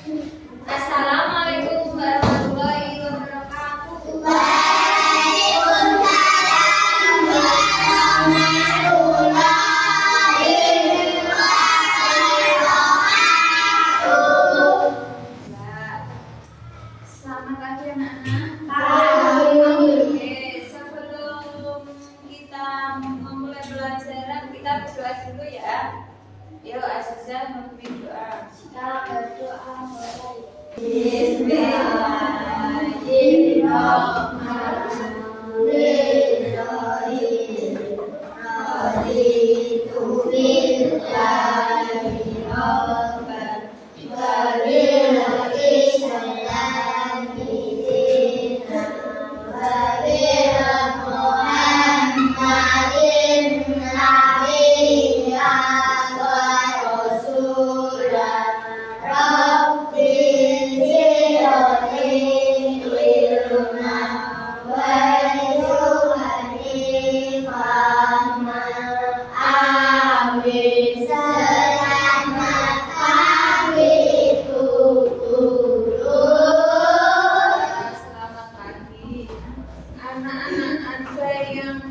Assalamualaikum warahmatullahi wabarakatuh. Waalaikumsalam warahmatullahi wabarakatuh. Selamat pagi anak-anak. Oke, sebelum kita memulai pelajaran, kita berdoa dulu ya. Yuk, Azizah memimpin doa. Kita berdoa mulai. Selamat pagi. Anak-anak, ada yang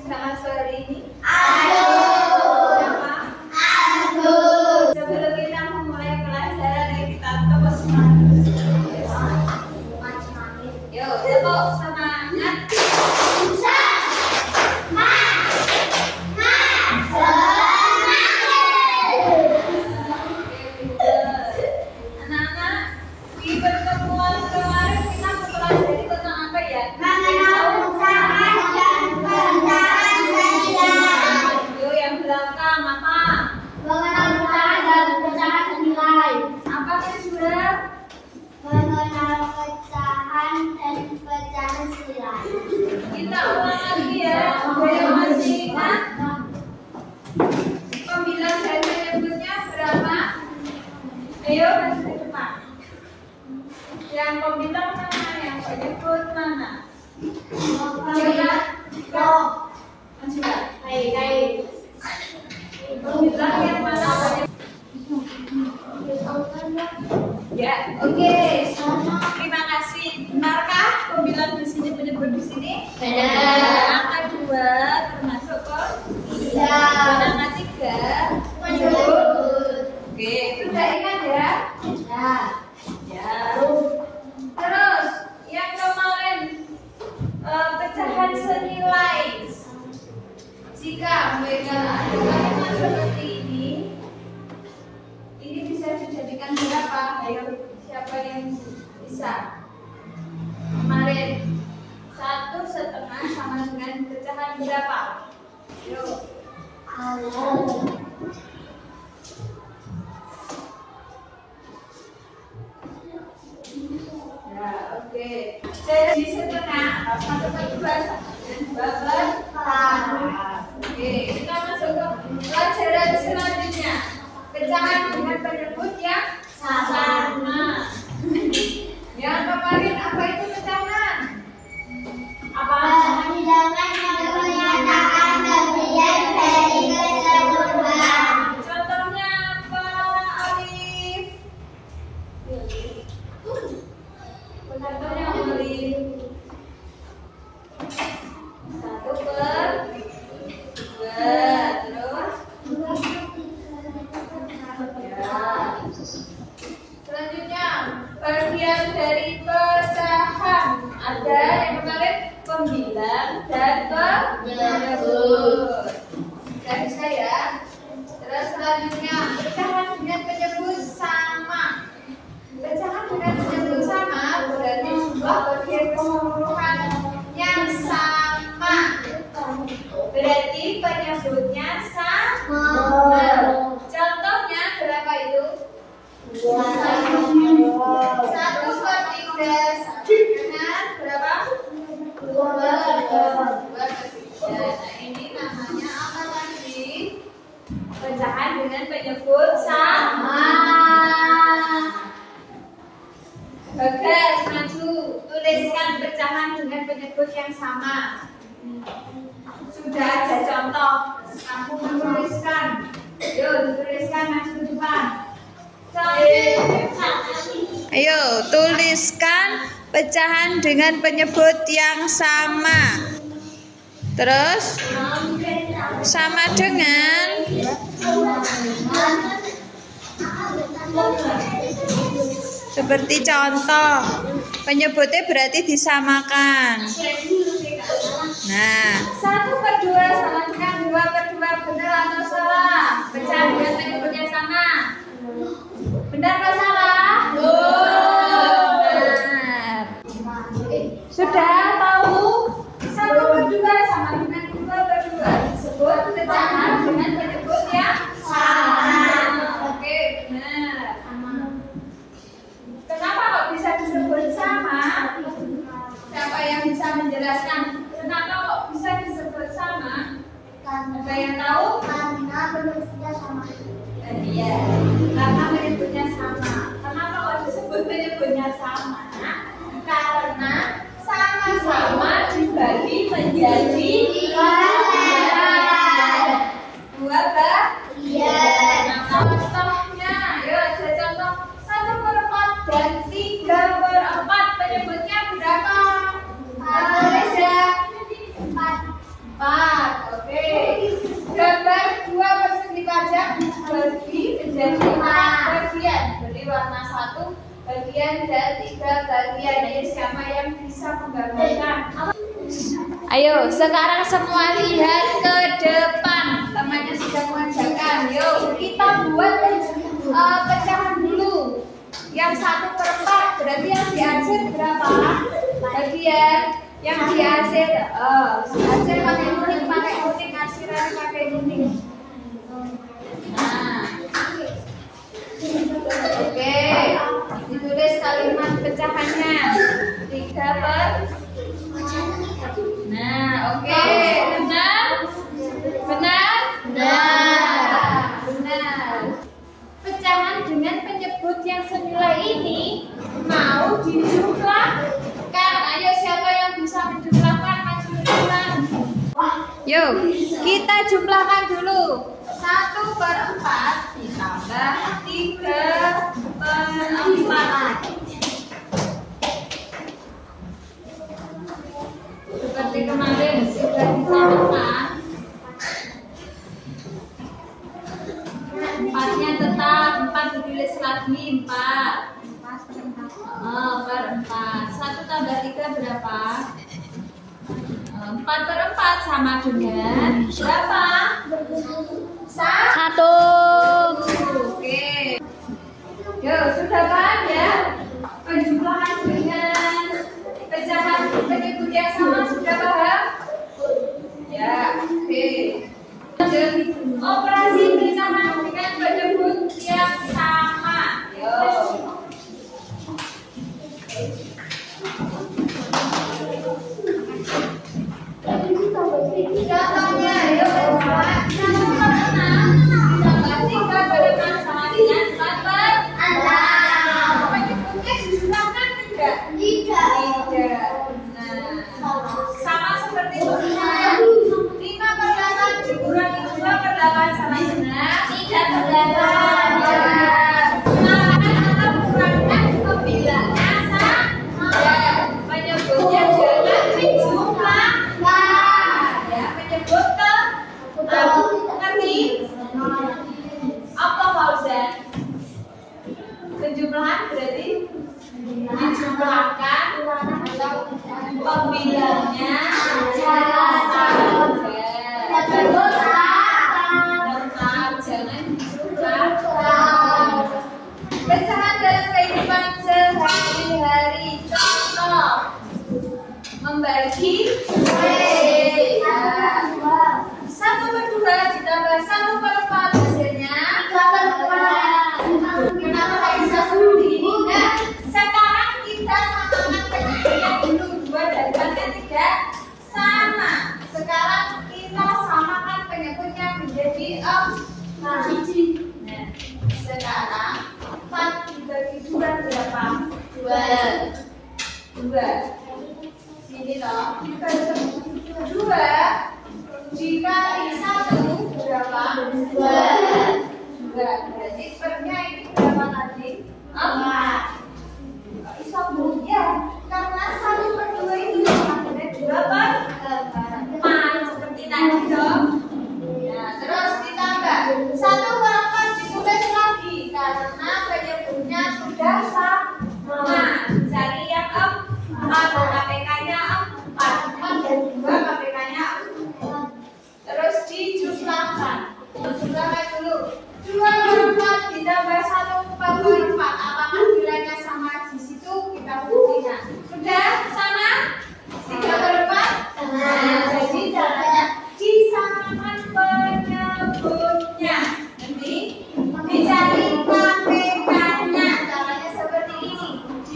kelas hari ini? Siapa? Sebelum kita memulai pelajaran, kita tepuk semangat. Yuk, tepuk semangat. Anak-anak, di pertemuan kemarin kita mempelajari tentang apa ya? Yuk, yang belakang apa? Apa tadi sudah? Kita ulang lagi ya. Yang masih ingat? Pembilang dan penyebutnya berapa? Ayo masuk ke depan. Yang pembilang mana? Yang penyebut mana? Masih pembilang yang mana? Ya, oke. Terima kasih. Benarkah pembilang di sini penyebut di sini? Benar. Angka 2 termasuk kok? Iya. Dan angka 3 Oke, sudah ingat ya? Ya. Terus yang kemarin pecahan senilai. Jika mereka ada kalimat seperti ini bisa dijadikan berapa? Ayo, siapa yang bisa? Kemarin 1/2 sama dengan pecahan berapa? Yuk. Ya, oke. Jadi setengah atau 1/2 sama dengan 2/4. Oke, kita masuk ke pelajaran selanjutnya. Pecahan dengan penyebut yang sama. Yang kemarin apa itu pecahan? Apa? Contohnya apa, Alif? Contohnya Alif. 1/2. Terus? Ya. Selanjutnya, bagian dari pecahan ada yang kemarin pembilang dan penyebut. Sudah bisa ya? Terus selanjutnya, pecahan dengan penyebut sama. Pecahan dengan penyebut sama berarti jumlah bagian keseluruhan yang sama. Berarti penyebutnya sama. Contohnya berapa itu? 1/3 dengan berapa? 2/3. Nah, ini namanya apa tadi? Pecahan dengan penyebut sama. Bagas, maju. Tuliskan pecahan dengan penyebut yang sama. Sudah ada contoh. Kamu menuliskan. Yuk, dituliskan maju ke depan. Contoh. Ayo, tuliskan pecahan dengan penyebut yang sama. Terus sama dengan seperti contoh. Penyebutnya berarti disamakan. Nah, 1/2 sama dengan 2/2, benar atau salah? Pecahan dengan penyebutnya sama. Benar atau salah? Benar. Sudah tahu 1/2 sama dengan 2/2 disebut pecahan dengan penyebut yang sama. Oke, benar. Kenapa kok bisa disebut sama? Siapa yang bisa menjelaskan kenapa kok bisa disebut sama? Ada yang tahu? Karena penyebutnya sama. Iya, karena penyebutnya sama. Kenapa kok disebut penyebutnya sama? Karena sama-sama dibagi menjadi dua bagian. Nah, contohnya, ayo ada contoh 1/4 dan 3/4. Penyebutnya berapa? Reza? 4. Oke. Gambar 2 persegi pajak dibagi menjadi 4 bagian. Beri warna 1 bagian dan 3 bagian. Ayo, siapa yang bisa menggambarkan? Ayo, sekarang semua lihat ke depan. Temannya sudah mengajarkan. Yuk, kita buat pecahan dulu. Yang 1/4 berarti yang diajar berapa? Bagian yang diajar. Ajar pakai kuning, asiran pakai kuning. Nah, oke, ditulis kalimat pecahannya 3/. Nah, oke, benar? Benar? Benar. Pecahan dengan penyebut yang senilai ini mau dijumlahkan. Ayo, siapa yang bisa menjumlahkan? Maju ke depan. Yuk, kita jumlahkan dulu. 1/4 ditambah 3/4. Seperti kemarin sudah disamakan. 4-nya tetap, 4 ditulis lagi 4. 4/4. 1 tambah 3 berapa? 4/4 sama dengan berapa? 1. Oke. Yuk, sudah paham ya? Penjumlahan dengan pecahan penyebut yang sama sudah paham? Ya, oke. Operasi pecahan dengan penyebut yang sama. Yuk. Contohnya, yuk, 1/6 ditambah 3/6 sama dengan 4/6. Penyebutnya dijumlahkan tidak? Tidak. Nah, sama seperti pecahan 5/8 dikurangi 2/8 sama dengan 3/8. Maka tetap kurangkan pembilangnya sama. Penyebutnya jangan dijumlahkan. Ya, penyebut ke ngerti? Apa Fauzan? Penjumlahan berarti dijumlahkan pembilangnya jangan dijumlahkan. Pecahan dalam kehidupan sehari-hari. Contoh membagi kue. 1/2 ditambah 1/4 hasilnya 3/4. Kenapa bisa seperti ini? Nah, sekarang kita samakan penyebutnya dulu. 2 dan 3 sama. Sekarang kita samakan penyebutnya menjadi 4. Nah, sekarang 4 dibagi 2 berapa? 2. Sini loh. 2 dikali 1 berapa? 2. Berarti pernya ini berapa tadi? 4.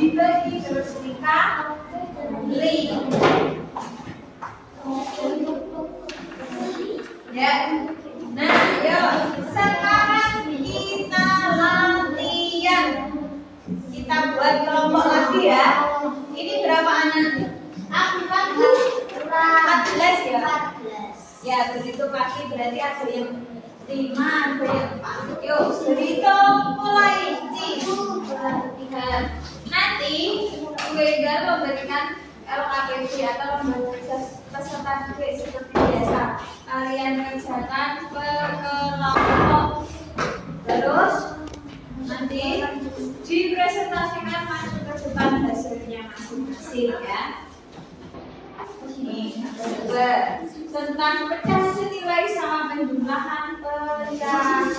dibagi terus dikali. Ya. Nah, yuk sekarang kita latihan. Kita buat kelompok lagi ya. Ini berapa anak? 14 ya. Ya, begitu kaki berarti ada yang 5, ada yang 4. Yuk, berhitung mulai. Nanti Bu Ega memberikan LKPD atau lembaga peserta didik seperti biasa. Kalian kerjakan per kelompok. Terus nanti dipresentasikan masuk ke depan hasilnya masing-masing ya. Ini tentang pecah senilai sama penjumlahan pecahan.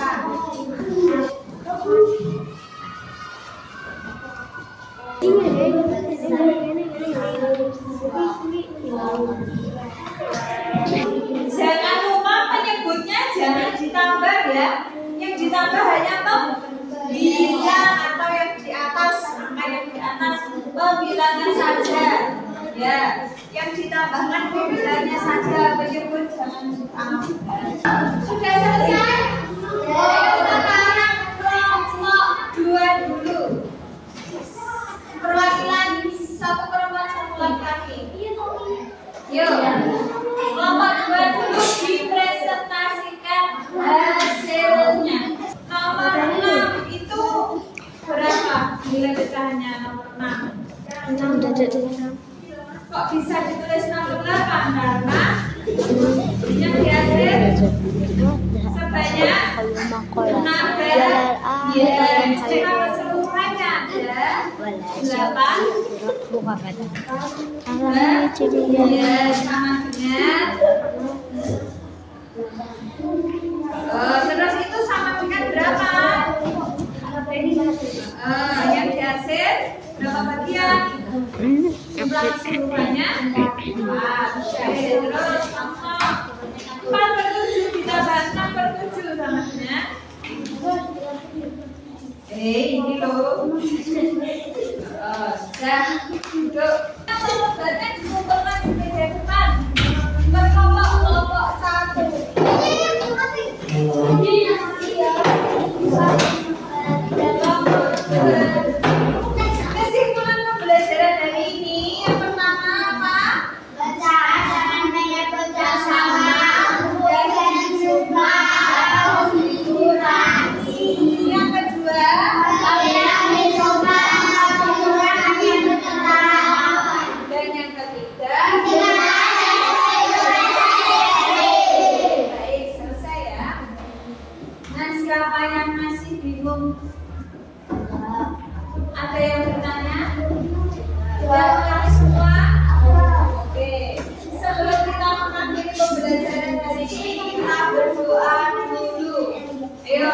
Jangan lupa penyebutnya jangan ditambah ya. Yang ditambah hanya pembilang atau yang di atas, angka yang di atas pembilangan saja. Ya, yang ditambahkan pembilangnya saja, penyebut jangan ditambah. Sudah selesai? Ayo sekarang kelompok 2 dulu. Perwakilan 1 perempuan 1 laki-laki. Yuk, kelompok 2 dulu dipresentasikan hasilnya. Nomor 6 itu berapa? Nilai pecahannya nomor 6. Kok bisa ditulis nomor 8? Karena yang dihasil sebanyak 16. Ya, jika keseluruhannya ada 8. Ya, sama dengan. Terus itu sama dengan berapa? Yang dihasil berapa bagian? Jumlah keseluruhannya 4. Terus 4/7 ditambah 6/7 sama dengan. Ini loh. Sudah duduk. Badan dikumpulkan di meja depan. Berkelompok-kelompok 1. Kesimpulan pembelajaran hari ini yang pertama apa? Baca jangan banyak bersama, jangan jumlah kurang. Yang kedua, Kalian mencoba mengurangi pengetahuan. dan yang ketiga. Baik, selesai ya. Nah, siapa yang masih bingung? Ada yang bertanya? Sudah mengerti semua? Oke. Sebelum kita mengakhiri pembelajaran hari ini, kita berdoa dulu. Ayo,